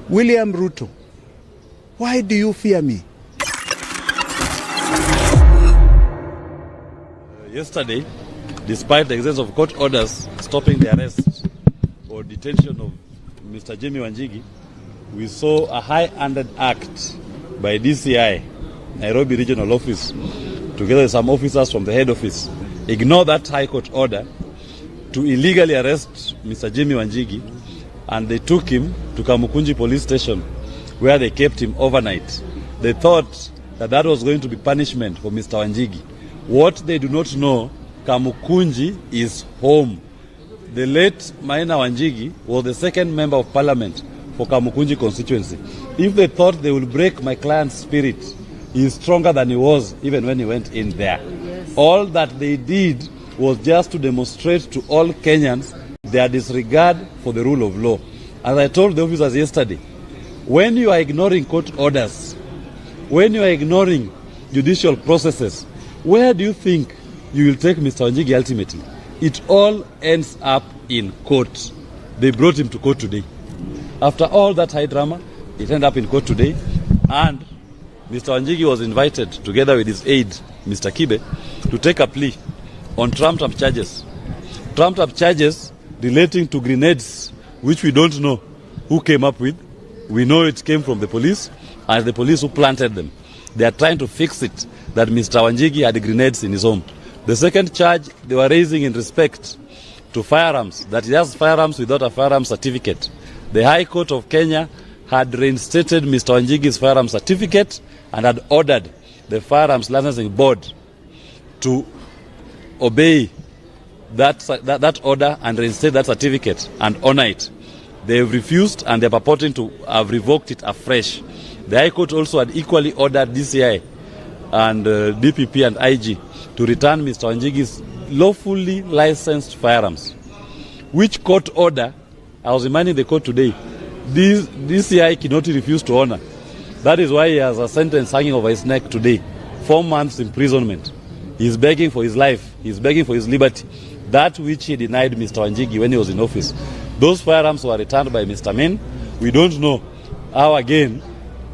William Ruto, why do you fear me? Yesterday, despite the existence of court orders stopping the arrest or detention of Mr. Jimi Wanjigi, we saw a high-handed act by DCI, Nairobi Regional Office, together with some officers from the head office, ignore that high court order to illegally arrest Mr. Jimi Wanjigi, and they took him to Kamukunji police station where they kept him overnight. They thought that that was going to be punishment for Mr. Wanjigi. What they do not know, Kamukunji is home. The late Maina Wanjigi was the second member of parliament for Kamukunji constituency. If they thought they would break my client's spirit, he is stronger than he was even when he went in there. Yes. All that they did was just to demonstrate to all Kenyans their disregard for the rule of law. As I told the officers yesterday, when you are ignoring court orders, when you are ignoring judicial processes, where do you think you will take Mr. Wanjigi ultimately? It all ends up in court. They brought him to court today. After all that high drama, it ended up in court today, and Mr. Wanjigi was invited, together with his aide, Mr. Kibe, to take a plea on trumped-up charges. Trumped-up charges relating to grenades, which we don't know who came up with. We know it came from the police, and the police who planted them. They are trying to fix it, that Mr. Wanjigi had grenades in his home. The second charge they were raising in respect to firearms, that he has firearms without a firearms certificate. The High Court of Kenya had reinstated Mr. Wanjigi's firearms certificate and had ordered the Firearms Licensing Board to obey that order and reinstate that certificate and honor it. They have refused, and they are purporting to have revoked it afresh. The High Court also had equally ordered DCI and DPP and IG to return Mr. Wanjigi's lawfully licensed firearms. Which court order, I was reminding the court today, DCI cannot refuse to honor. That is why he has a sentence hanging over his neck today, 4 months imprisonment. He is begging for his life. He is begging for his liberty. That which he denied Mr. Wanjigi when he was in office. Those firearms were returned by Mr. Min. We don't know how again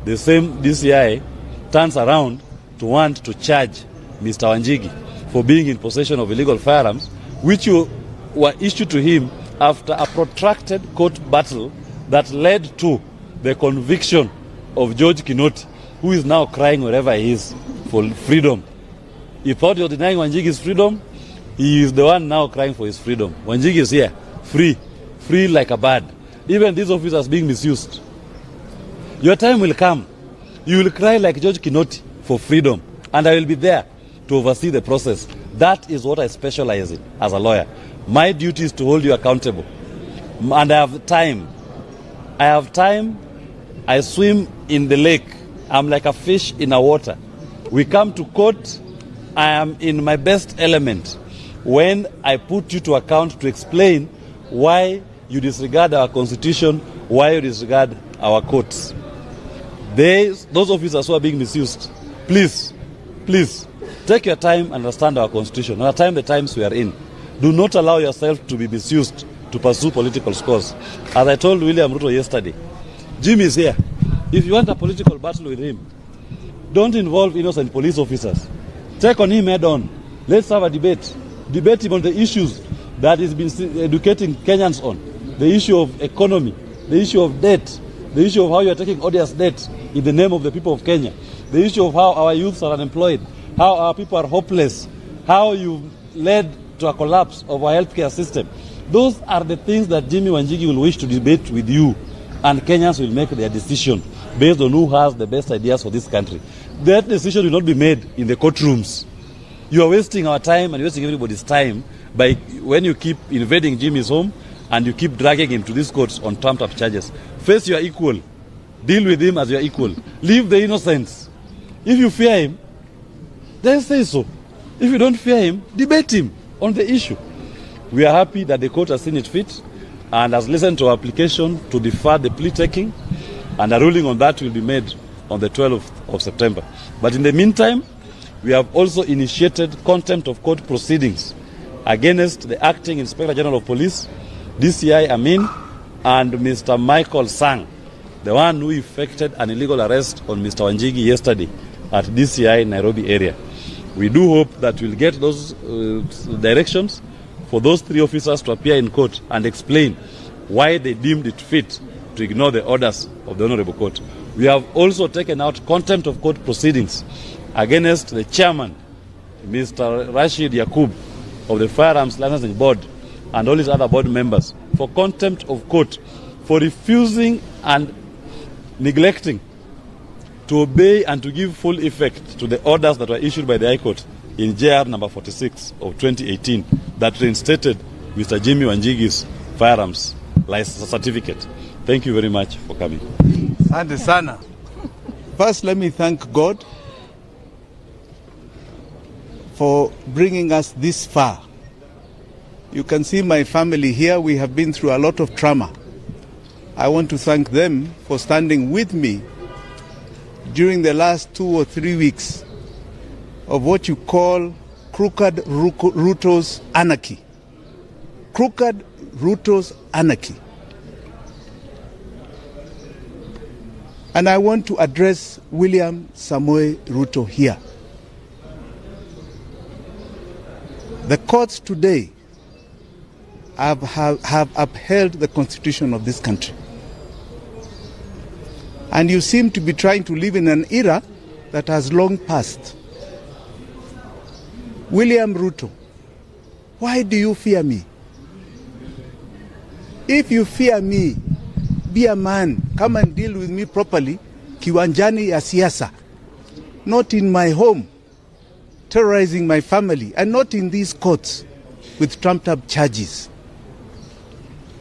the same DCI turns around to want to charge Mr. Wanjigi for being in possession of illegal firearms, which were issued to him after a protracted court battle that led to the conviction of George Kinoti, who is now crying wherever he is for freedom. He thought he was denying Wanjigi's freedom. He is the one now crying for his freedom. Wanjigi is here, free like a bird. Even these officers being misused. Your time will come. You will cry like George Kinoti for freedom, and I will be there to oversee the process. That is what I specialize in as a lawyer. My duty is to hold you accountable. And I have time. I swim in the lake. I'm like a fish in a water. We come to court. I am in my best element when I put you to account to explain why you disregard our constitution, why you disregard our courts. Those officers who are being misused, please, take your time and understand our constitution. Understand the times we are in. Do not allow yourself to be misused to pursue political scores. As I told William Ruto yesterday, Jimi is here. If you want a political battle with him, don't involve innocent police officers. Take on him head on. Let's have a debate. Debate him on the issues that he's been educating Kenyans on. The issue of economy, the issue of debt, the issue of how you are taking odious debt in the name of the people of Kenya, the issue of how our youths are unemployed, how our people are hopeless, how you led to a collapse of our healthcare system. Those are the things that Jimi Wanjigi will wish to debate with you, and Kenyans will make their decision based on who has the best ideas for this country. That decision will not be made in the courtrooms. You are wasting our time and wasting everybody's time by when you keep invading Jimi's home and you keep dragging him to these courts on trumped-up charges. Face your equal. Deal with him as your equal. Leave the innocents. If you fear him, then say so. If you don't fear him, debate him on the issue. We are happy that the court has seen it fit and has listened to our application to defer the plea taking, and a ruling on that will be made on the 12th of September. But in the meantime, we have also initiated contempt of court proceedings against the Acting Inspector General of Police, DCI Amin, and Mr. Michael Sang, the one who effected an illegal arrest on Mr. Wanjigi yesterday at DCI Nairobi area. We do hope that we'll get those directions for those 3 officers to appear in court and explain why they deemed it fit to ignore the orders of the Honorable Court. We have also taken out contempt of court proceedings against the chairman, Mr. Rashid Yakub, of the Firearms Licensing Board, and all his other board members for contempt of court for refusing and neglecting to obey and to give full effect to the orders that were issued by the High Court in JR number 46 of 2018 that reinstated Mr. Jimi Wanjigi's firearms license certificate. Thank you very much for coming. Asante sana. First, let me thank God for bringing us this far. You can see my family here. We have been through a lot of trauma. I want to thank them for standing with me during the last 2 or 3 weeks of what you call crooked Ruto's anarchy. Crooked Ruto's anarchy. And I want to address William Samoei Ruto here. The courts today have upheld the constitution of this country. And you seem to be trying to live in an era that has long passed. William Ruto, why do you fear me? If you fear me, be a man. Come and deal with me properly, kiwanjani ya siasa. Not in my home, terrorizing my family, and not in these courts with trumped-up charges.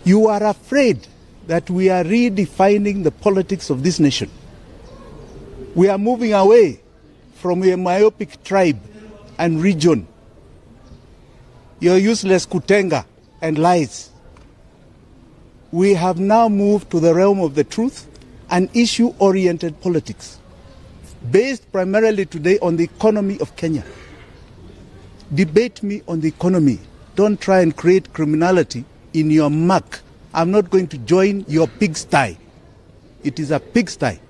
You are afraid that we are redefining the politics of this nation. We are moving away from a myopic tribe and region. Your useless kutenga and lies. We have now moved to the realm of the truth and issue-oriented politics, based primarily today on the economy of Kenya. Debate me on the economy. Don't try and create criminality in your muck. I'm not going to join your pigsty. It is a pigsty.